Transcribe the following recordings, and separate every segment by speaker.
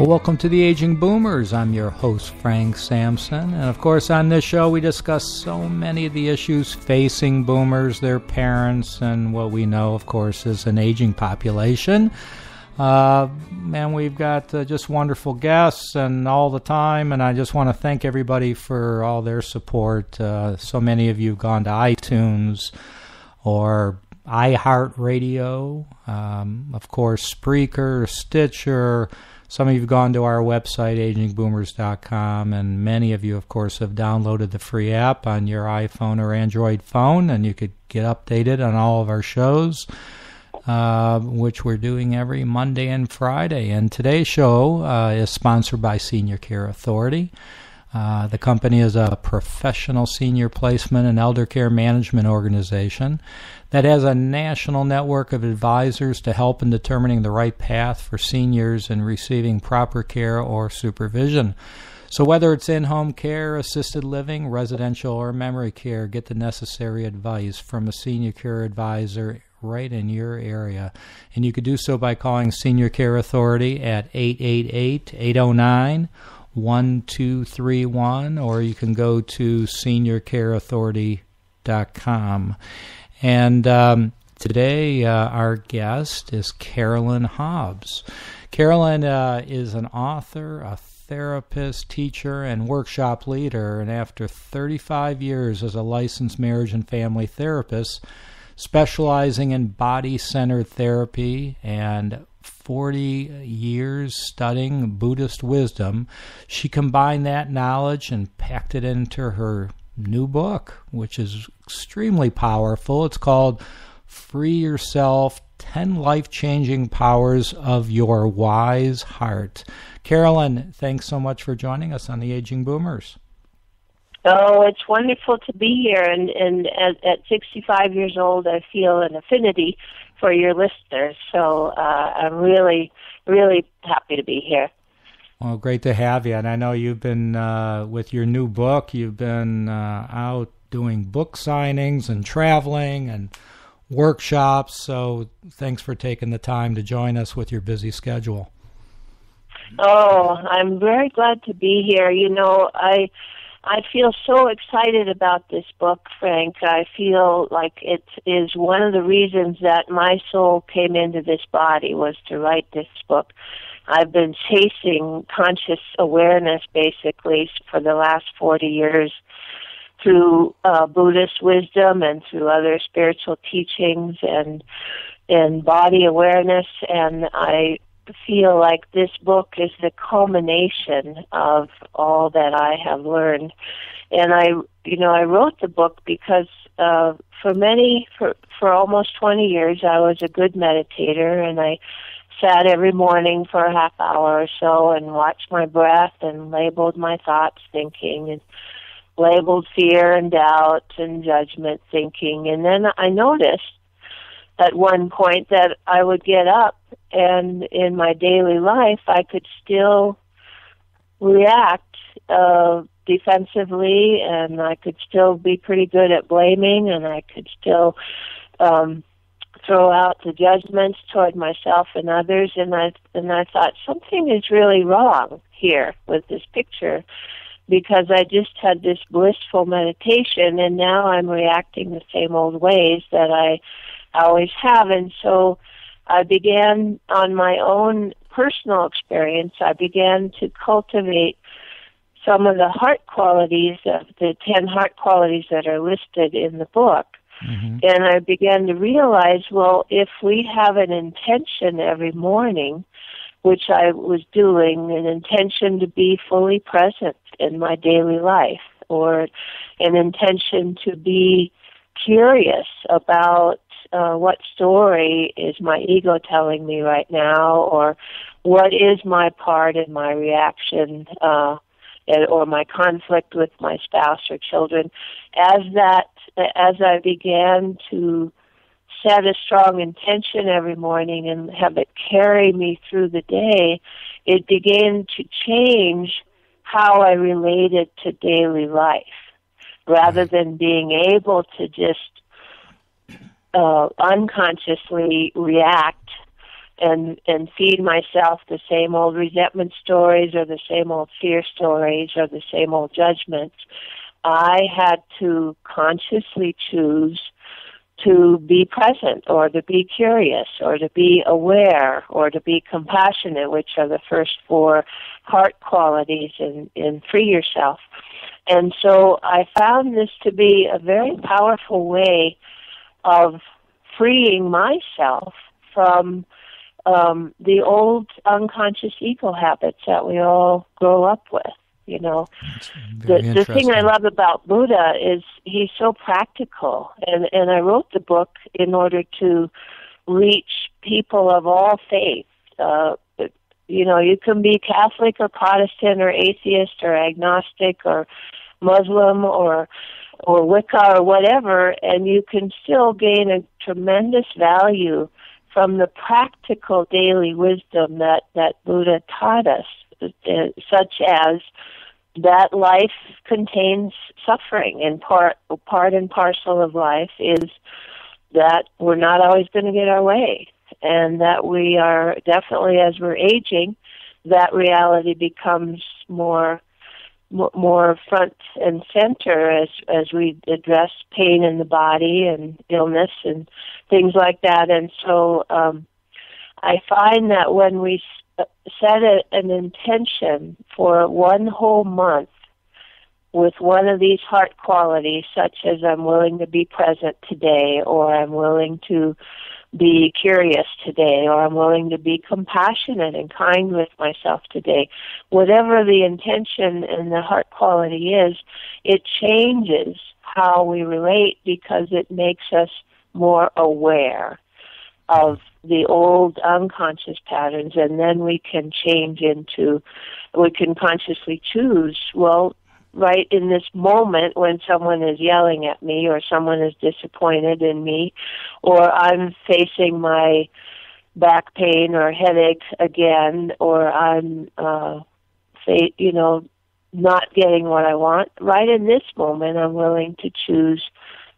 Speaker 1: Well, welcome to the Aging Boomers. I'm your host, Frank Sampson. And of course, on this show, we discuss so many of the issues facing boomers, their parents, and what we know, of course, is an aging population. And we've got just wonderful guests and all the time. And I just want to thank everybody for all their support. So many of you have gone to iTunes or iHeartRadio, of course, Spreaker, Stitcher. Some of you have gone to our website, agingboomers.com, and many of you, of course, have downloaded the free app on your iPhone or Android phone, and you could get updated on all of our shows, which we're doing every Monday and Friday. And today's show is sponsored by Senior Care Authority. The company is a professional senior placement and elder care management organization that has a national network of advisors to help in determining the right path for seniors in receiving proper care or supervision. So whether it's in-home care, assisted living, residential, or memory care, get the necessary advice from a senior care advisor right in your area. And you could do so by calling Senior Care Authority at 888-809-1231, or you can go to seniorcareauthority.com. And today our guest is Carolyn Hobbs. Carolyn is an author, a therapist, teacher, and workshop leader, and after 35 years as a licensed marriage and family therapist, specializing in body-centered therapy and 40 years studying Buddhist wisdom, she combined that knowledge and packed it into her new book, which is extremely powerful. It's called Free Yourself, 10 Life-Changing Powers of Your Wise Heart. Carolyn, thanks so much for joining us on the Aging Boomers.
Speaker 2: Oh, it's wonderful to be here, and at 65 years old, I feel an affinity for your listeners, so I'm really, really happy to be here.
Speaker 1: Well, great to have you, and I know you've been, with your new book, you've been out doing book signings and traveling and workshops, so thanks for taking the time to join us with your busy schedule.
Speaker 2: Oh, I'm very glad to be here. You know, I feel so excited about this book, Frank. I feel like it is one of the reasons that my soul came into this body was to write this book. I've been chasing conscious awareness, basically, for the last 40 years through Buddhist wisdom and through other spiritual teachings and body awareness, and I feel like this book is the culmination of all that I have learned. And I wrote the book because for almost 20 years I was a good meditator, and I sat every morning for a half hour or so and watched my breath and labeled my thoughts thinking and labeled fear and doubt and judgment thinking. And then I noticed at one point that I would get up and in my daily life I could still react defensively, and I could still be pretty good at blaming, and I could still throw out the judgments toward myself and others, and I thought something is really wrong here with this picture, because I just had this blissful meditation and now I'm reacting the same old ways that I always have. And so I began on my own personal experience, I began to cultivate some of the heart qualities of the 10 heart qualities that are listed in the book. Mm-hmm. And I began to realize, well, if we have an intention every morning, which I was doing, an intention to be fully present in my daily life, or an intention to be curious about what story is my ego telling me right now, or what is my part in my reaction, or my conflict with my spouse or children. As I began to set a strong intention every morning and have it carry me through the day, it began to change how I related to daily life, rather than being able to just unconsciously react and feed myself the same old resentment stories or the same old fear stories or the same old judgments. I had to consciously choose to be present or to be curious or to be aware or to be compassionate, which are the first four heart qualities in Free Yourself. And so I found this to be a very powerful way of freeing myself from the old unconscious ego habits that we all grow up with. You know, the thing I love about Buddha is he's so practical, and I wrote the book in order to reach people of all faiths. You know, you can be Catholic or Protestant or atheist or agnostic or Muslim or Wicca or whatever, and you can still gain a tremendous value from the practical daily wisdom that Buddha taught us, such as that life contains suffering, and part and parcel of life is that we're not always going to get our way, and that we are definitely, as we're aging, that reality becomes more front and center as we address pain in the body and illness and things like that. And so I find that when we set an intention for one whole month with one of these heart qualities, such as I'm willing to be present today, or I'm willing to be curious today, or I'm willing to be compassionate and kind with myself today, whatever the intention and the heart quality is, it changes how we relate because it makes us more aware of the old unconscious patterns, and then we can we can consciously choose, well, right in this moment when someone is yelling at me or someone is disappointed in me or I'm facing my back pain or headache again or I'm, not getting what I want, right in this moment I'm willing to choose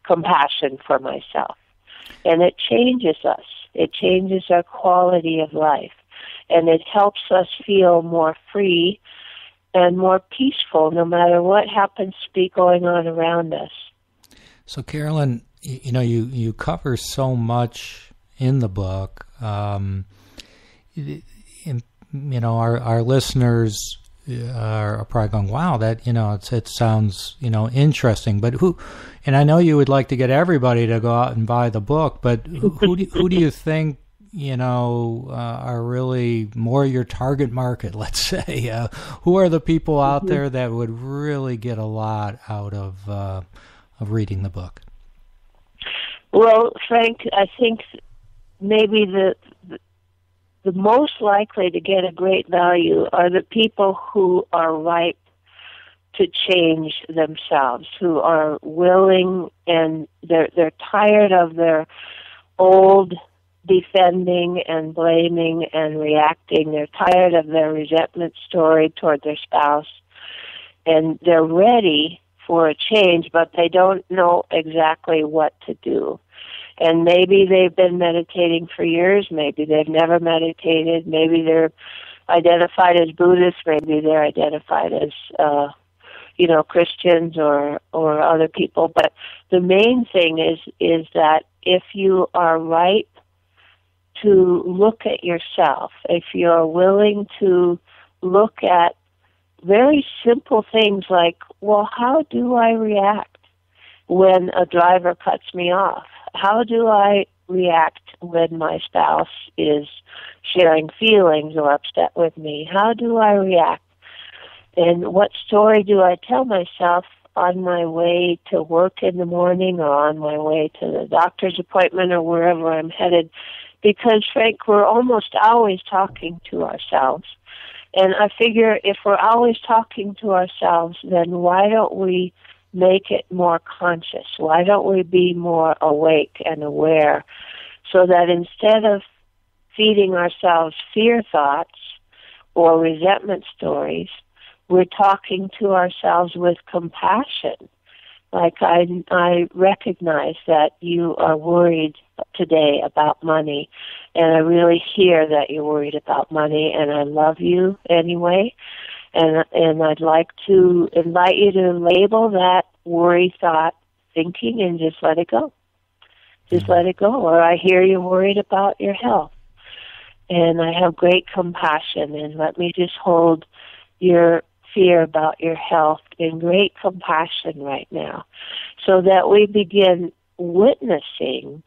Speaker 2: compassion for myself. And it changes us. It changes our quality of life. And it helps us feel more free and more peaceful no matter what happens to be going on around us.
Speaker 1: So, Carolyn, you cover so much in the book. Our listeners are probably going, wow, that, it sounds, interesting. But and I know you would like to get everybody to go out and buy the book, but who do you think, are really more your target market, let's say? Who are the people out there that would really get a lot out of reading the book?
Speaker 2: Well, Frank, I think maybe the most likely to get a great value are the people who are ripe to change themselves, who are willing and they're tired of their old defending and blaming and reacting. They're tired of their resentment story toward their spouse, and they're ready for a change, but they don't know exactly what to do. And maybe they've been meditating for years, maybe they've never meditated, maybe they're identified as Buddhist, maybe they're identified as Christians or other people. But the main thing is that if you are ripe to look at yourself, if you're willing to look at very simple things like, well, how do I react when a driver cuts me off? How do I react when my spouse is sharing feelings or upset with me? How do I react? And what story do I tell myself on my way to work in the morning or on my way to the doctor's appointment or wherever I'm headed? Because, Frank, we're almost always talking to ourselves. And I figure if we're always talking to ourselves, then why don't we make it more conscious? Why don't we be more awake and aware so that instead of feeding ourselves fear thoughts or resentment stories, we're talking to ourselves with compassion. Like, I recognize that you are worried today about money, and I really hear that you're worried about money, and I love you anyway, and I'd like to invite you to label that worry thought thinking and just let it go. Just let it go. Or I hear you're worried about your health, and I have great compassion, and let me just hold your fear about your health in great compassion right now, so that we begin witnessing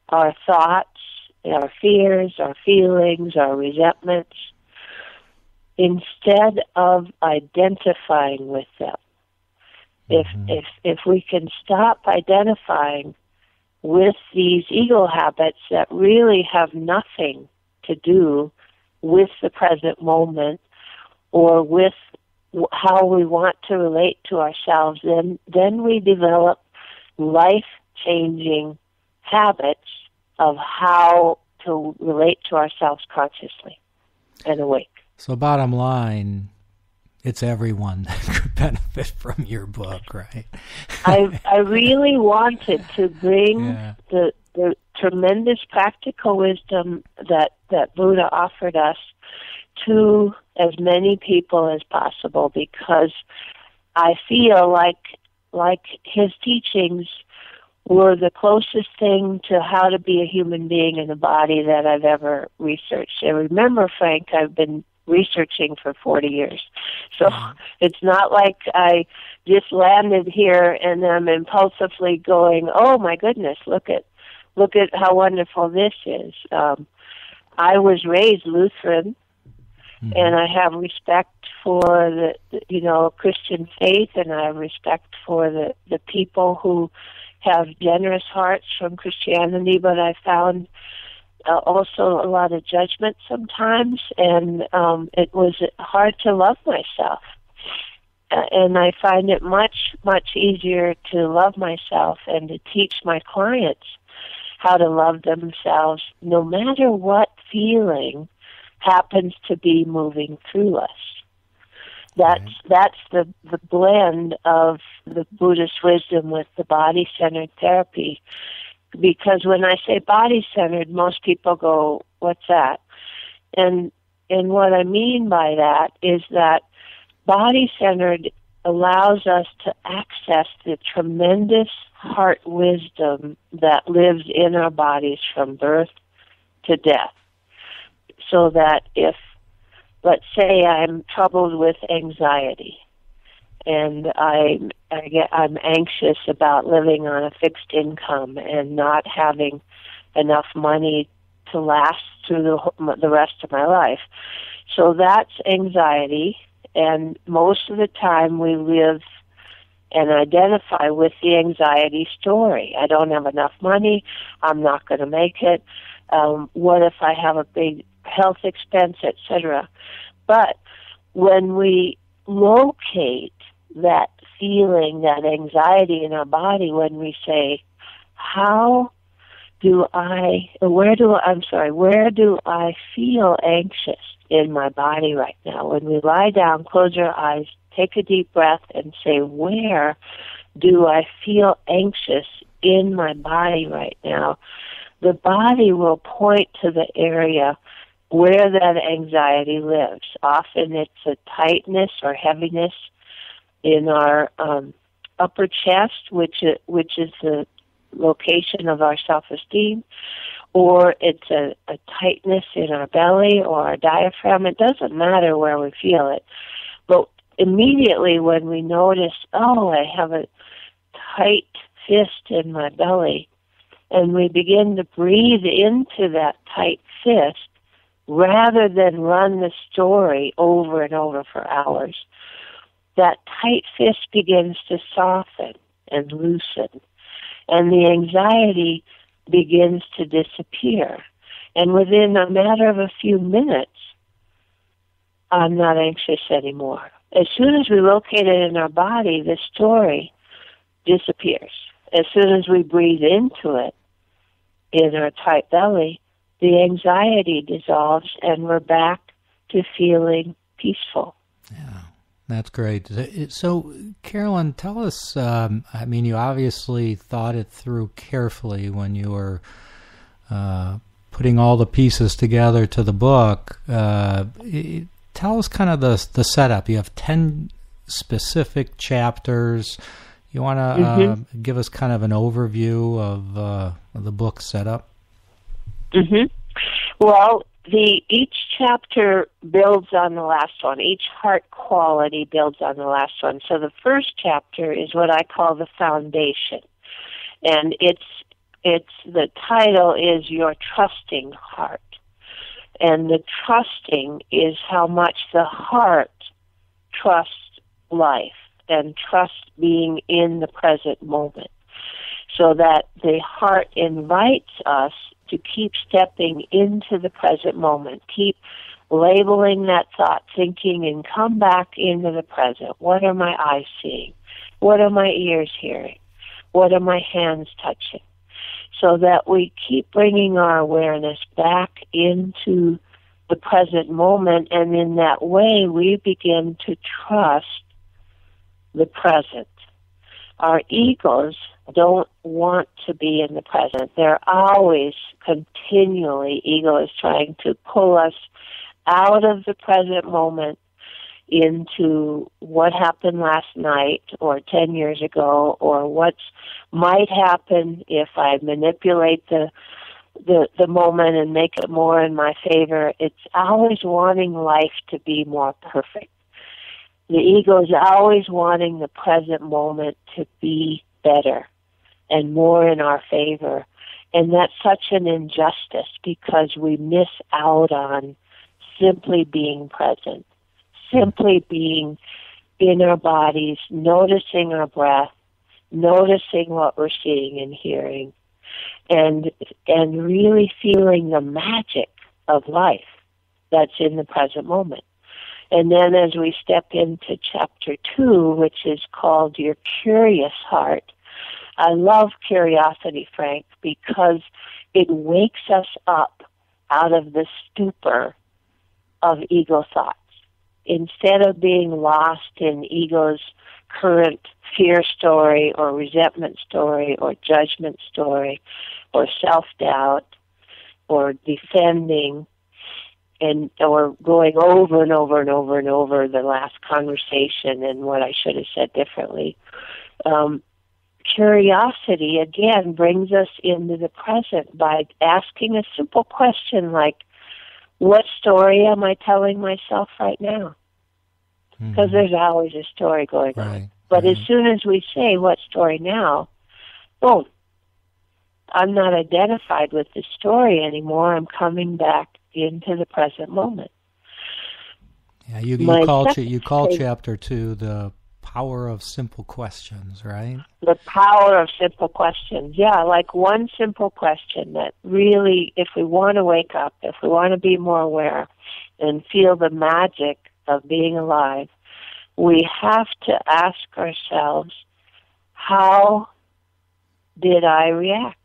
Speaker 2: our thoughts, our fears, our feelings, our resentments, instead of identifying with them. If we can stop identifying with these ego habits that really have nothing to do with the present moment or with how we want to relate to ourselves, then we develop life-changing habits of how to relate to ourselves consciously and awake.
Speaker 1: So bottom line, it's everyone that could benefit from your book, right?
Speaker 2: I really wanted to bring the tremendous practical wisdom that Buddha offered us to as many people as possible, because I feel like his teachings were the closest thing to how to be a human being in a body that I've ever researched. And remember, Frank, I've been researching for 40 years. So it's not like I just landed here and I'm impulsively going, oh my goodness, look at how wonderful this is. I was raised Lutheran, and I have respect for the Christian faith, and I have respect for the people who have generous hearts from Christianity, but I found also a lot of judgment sometimes, and it was hard to love myself. And I find it much, much easier to love myself and to teach my clients how to love themselves, no matter what feeling happens to be moving through us. That's the blend of the Buddhist wisdom with the body-centered therapy. Because when I say body-centered, most people go, what's that? And what I mean by that is that body-centered allows us to access the tremendous heart wisdom that lives in our bodies from birth to death. So that if, let's say I'm troubled with anxiety, and I'm anxious about living on a fixed income and not having enough money to last through the rest of my life. So that's anxiety, and most of the time we live and identify with the anxiety story. I don't have enough money, I'm not going to make it, what if I have a big health expense, etc. But when we locate that feeling, that anxiety in our body, when we say, where do I feel anxious in my body right now? When we lie down, close our eyes, take a deep breath and say, where do I feel anxious in my body right now? The body will point to the area where that anxiety lives. Often it's a tightness or heaviness in our upper chest, which is the location of our self-esteem, or it's a tightness in our belly or our diaphragm. It doesn't matter where we feel it. But immediately when we notice, I have a tight fist in my belly, and we begin to breathe into that tight fist, rather than run the story over and over for hours, that tight fist begins to soften and loosen, and the anxiety begins to disappear. And within a matter of a few minutes, I'm not anxious anymore. As soon as we locate it in our body, the story disappears. As soon as we breathe into it in our tight belly, the anxiety dissolves and we're back to feeling peaceful.
Speaker 1: Yeah, that's great. So, Carolyn, tell us, you obviously thought it through carefully when you were putting all the pieces together to the book. Tell us kind of the setup. You have 10 specific chapters. You want to give us kind of an overview of the book setup?
Speaker 2: Well, each chapter builds on the last one. Each heart quality builds on the last one. So the first chapter is what I call the foundation, and it's the title is Your Trusting Heart, and the trusting is how much the heart trusts life and trusts being in the present moment, so that the heart invites us to keep stepping into the present moment, keep labeling that thought, thinking, and come back into the present. What are my eyes seeing? What are my ears hearing? What are my hands touching? So that we keep bringing our awareness back into the present moment, and in that way we begin to trust the present. Our egos don't want to be in the present. They're always continually, ego is trying to pull us out of the present moment into what happened last night or 10 years ago, or what might happen if I manipulate the moment and make it more in my favor. It's always wanting life to be more perfect. The ego is always wanting the present moment to be better and more in our favor. And that's such an injustice, because we miss out on simply being present, simply being in our bodies, noticing our breath, noticing what we're seeing and hearing, and really feeling the magic of life that's in the present moment. And then as we step into chapter 2, which is called Your Curious Heart, I love curiosity, Frank, because it wakes us up out of the stupor of ego thoughts. Instead of being lost in ego's current fear story or resentment story or judgment story or self-doubt or defending, or going over and over and over and over the last conversation and what I should have said differently. Curiosity, again, brings us into the present by asking a simple question like, what story am I telling myself right now? Because there's always a story going on. But as soon as we say, what story now? Boom. I'm not identified with the story anymore. I'm coming back into the present moment.
Speaker 1: Yeah, you call chapter 2 the power of simple questions, right?
Speaker 2: The power of simple questions. Yeah, like one simple question that really, if we want to wake up, if we want to be more aware and feel the magic of being alive, we have to ask ourselves, how did I react?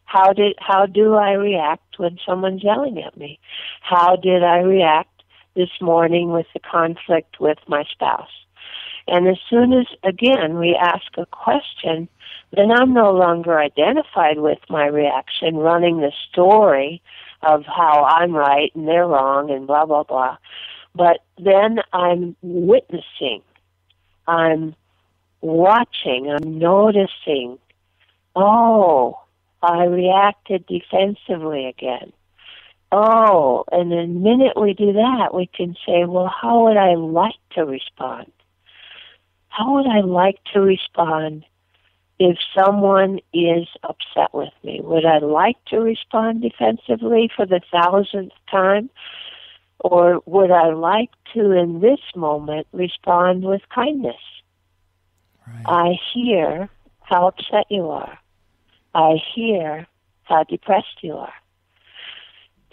Speaker 2: How do I react when someone's yelling at me? How did I react this morning with the conflict with my spouse? And as soon as, again, we ask a question, then I'm no longer identified with my reaction, running the story of how I'm right and they're wrong and blah, blah, blah. But then I'm witnessing, I'm watching, I'm noticing, oh, I reacted defensively again. Oh, and the minute we do that, we can say, well, how would I like to respond? How would I like to respond if someone is upset with me? Would I like to respond defensively for the 1,000th time? Or would I like to, in this moment, respond with kindness? Right. I hear how upset you are. I hear how depressed you are.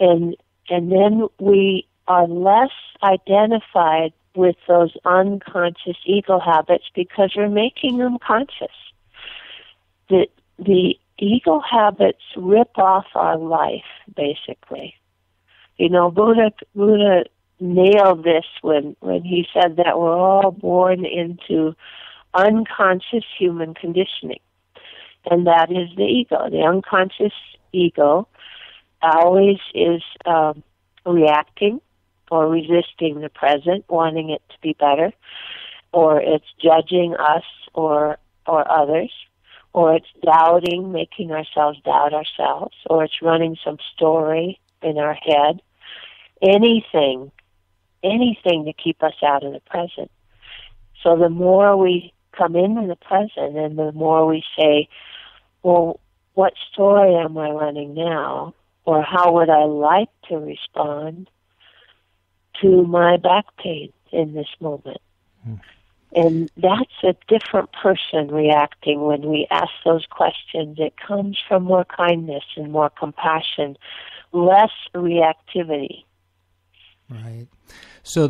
Speaker 2: And then we are less identified with those unconscious ego habits because we're making them conscious. The ego habits rip off our life, basically. You know, Buddha nailed this when he said that we're all born into unconscious human conditioning. And that is the ego. The unconscious ego always is reacting or resisting the present, wanting it to be better, or it's judging us or others, or it's doubting, making ourselves doubt ourselves, or it's running some story in our head. Anything to keep us out of the present. So the more we come into the present and the more we say, well, what story am I running now? Or how would I like to respond to my back pain in this moment? And that's a different person reacting when we ask those questions. It comes from more kindness and more compassion, less reactivity.
Speaker 1: Right. So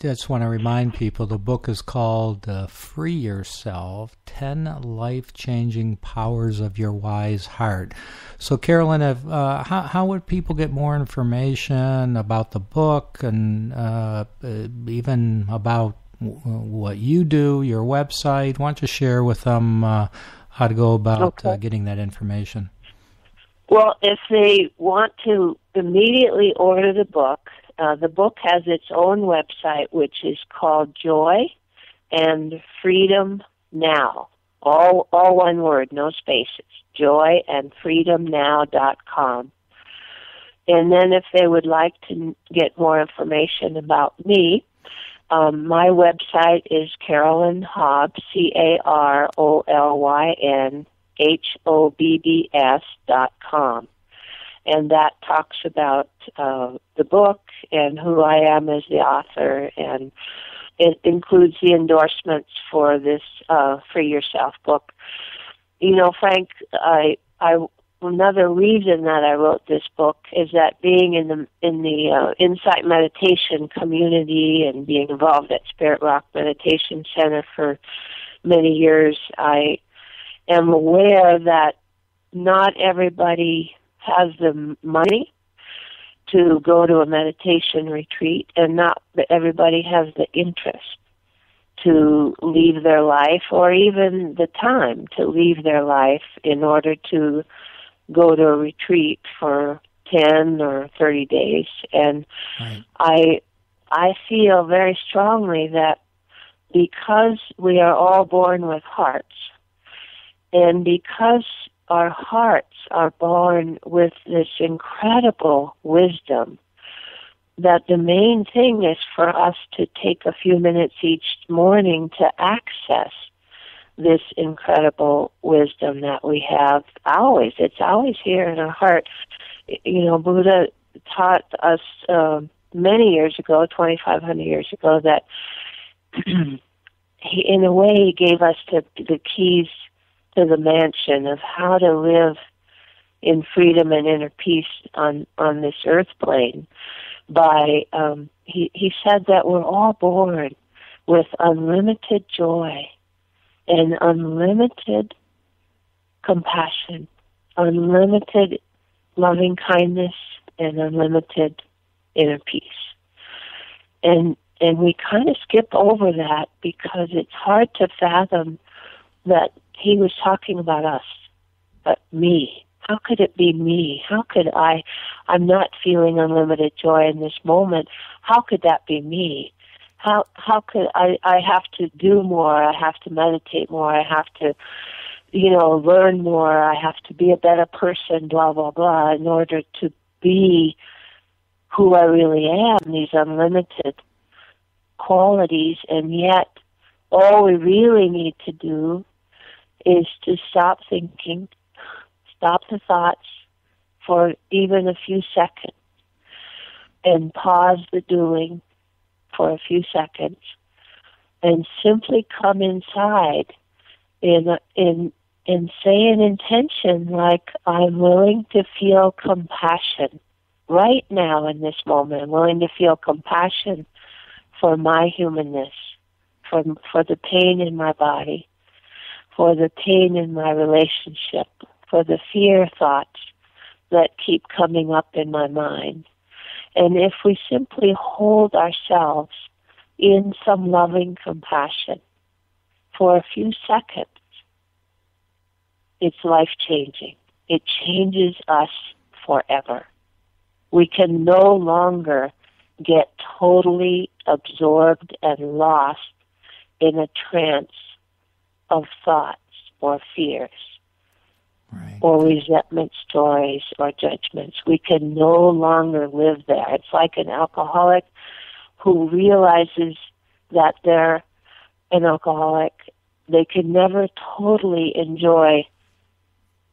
Speaker 1: just want to remind people, the book is called Free Yourself, 10 Life-Changing Powers of Your Wise Heart. So Carolyn, how would people get more information about the book and even about what you do, your website? Why don't you share with them how to go about getting that information?
Speaker 2: Well, if they want to immediately order the book has its own website, which is called Joy and Freedom Now. All one word, no spaces. joyandfreedomnow.com. And then if they would like to get more information about me, my website is Carolyn Hobbs, CarolynHobbs.com. And that talks about the book and who I am as the author, and it includes the endorsements for this Free Yourself book. You know, Frank, another reason that I wrote this book is that being in the Insight Meditation community and being involved at Spirit Rock Meditation Center for many years, I am aware that not everybody has the money to go to a meditation retreat, and not everybody has the interest to leave their life or even the time to leave their life in order to go to a retreat for 10 or 30 days. And right. I feel very strongly that because we are all born with hearts, and because our hearts are born with this incredible wisdom, that the main thing is for us to take a few minutes each morning to access this incredible wisdom that we have always. It's always here in our heart. You know, Buddha taught us many years ago, 2,500 years ago, that he, in a way, he gave us the keys to the mansion of how to live in freedom and inner peace on this earth plane. By he said that we're all born with unlimited joy and unlimited compassion, unlimited loving kindness, and unlimited inner peace. And we kind of skip over that because it's hard to fathom that he was talking about us, but me. How could it be me? How could I'm not feeling unlimited joy in this moment. How could that be me? How could I have to do more, I have to meditate more, I have to, learn more, I have to be a better person, blah, blah, blah, in order to be who I really am, these unlimited qualities, and yet all we really need to do is to stop thinking, stop the thoughts for even a few seconds, and pause the doing for a few seconds, and simply come inside and say an intention like, I'm willing to feel compassion right now in this moment. I'm willing to feel compassion for my humanness, for the pain in my body, for the pain in my relationship, for the fear thoughts that keep coming up in my mind. And if we simply hold ourselves in some loving compassion for a few seconds, it's life-changing. It changes us forever. We can no longer get totally absorbed and lost in a trance of thoughts or fears,
Speaker 1: right,
Speaker 2: or resentment stories or judgments. We can no longer live there. It's like an alcoholic who realizes that they're an alcoholic. They can never totally enjoy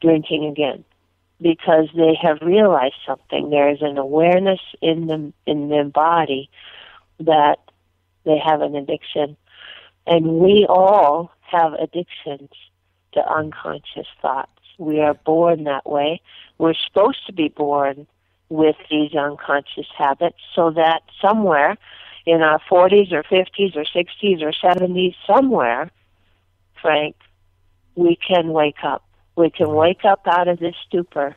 Speaker 2: drinking again because they have realized something. There is an awareness in their body that they have an addiction. And we all have addictions to unconscious thoughts. We are born that way. We're supposed to be born with these unconscious habits so that somewhere in our 40s or 50s or 60s or 70s, somewhere, Frank, we can wake up. We can wake up out of this stupor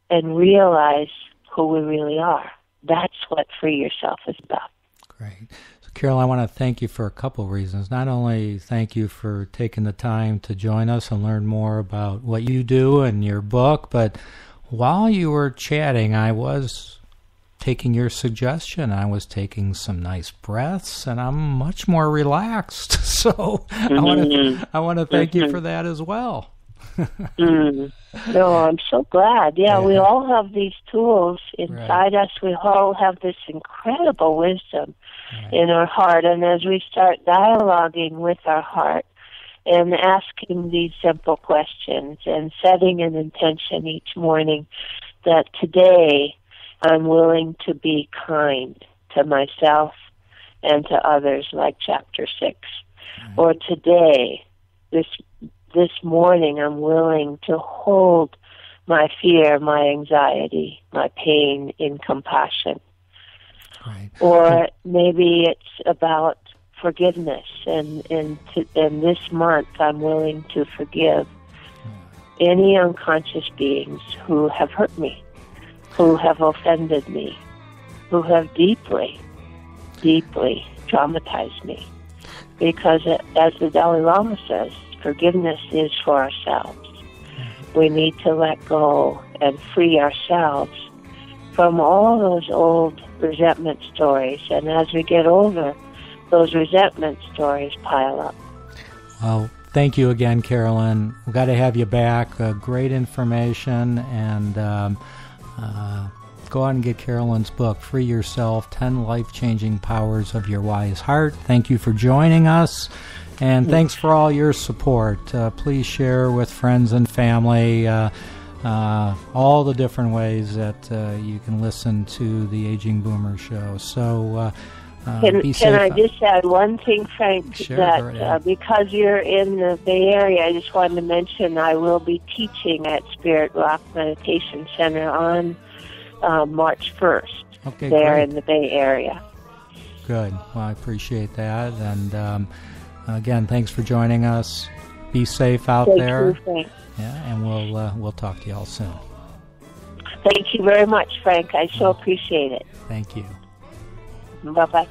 Speaker 2: and realize who we really are. That's what Free Yourself is about.
Speaker 1: Great. So, Carol, I want to thank you for a couple of reasons. Not only thank you for taking the time to join us and learn more about what you do and your book, but while you were chatting, I was taking your suggestion. I was taking some nice breaths, and I'm much more relaxed. So I want to thank you for that as well.
Speaker 2: No, I'm so glad. Yeah, we all have these tools inside us. We all have this incredible wisdom in our heart. And as we start dialoguing with our heart and asking these simple questions and setting an intention each morning that today I'm willing to be kind to myself and to others, like Chapter 6. Or today, this morning, I'm willing to hold my fear, my anxiety, my pain in compassion.
Speaker 1: Right.
Speaker 2: Or maybe it's about forgiveness, and this month I'm willing to forgive any unconscious beings who have hurt me, who have offended me, who have deeply, deeply traumatized me. Because as the Dalai Lama says, forgiveness is for ourselves. We need to let go and free ourselves from all those old resentment stories. And as we get older, those resentment stories pile up.
Speaker 1: Well, thank you again, Carolyn. We've got to have you back. Great information. And go out and get Carolyn's book, Free Yourself, 10 Life-Changing Powers of Your Wise Heart. Thank you for joining us. And thanks for all your support. Please share with friends and family all the different ways that you can listen to the Aging Boomer Show. So be safe.
Speaker 2: Can I just add one thing, Frank?
Speaker 1: Sure,
Speaker 2: that because you're in the Bay Area, I just wanted to mention I will be teaching at Spirit Rock Meditation Center on March 1st there in the Bay Area.
Speaker 1: Good. Well, I appreciate that. And again, thanks for joining us. Be safe out there.
Speaker 2: Thank you, Frank.
Speaker 1: Yeah, and we'll talk to you all soon.
Speaker 2: Thank you very much, Frank. I so appreciate it.
Speaker 1: Thank you.
Speaker 2: Bye-bye.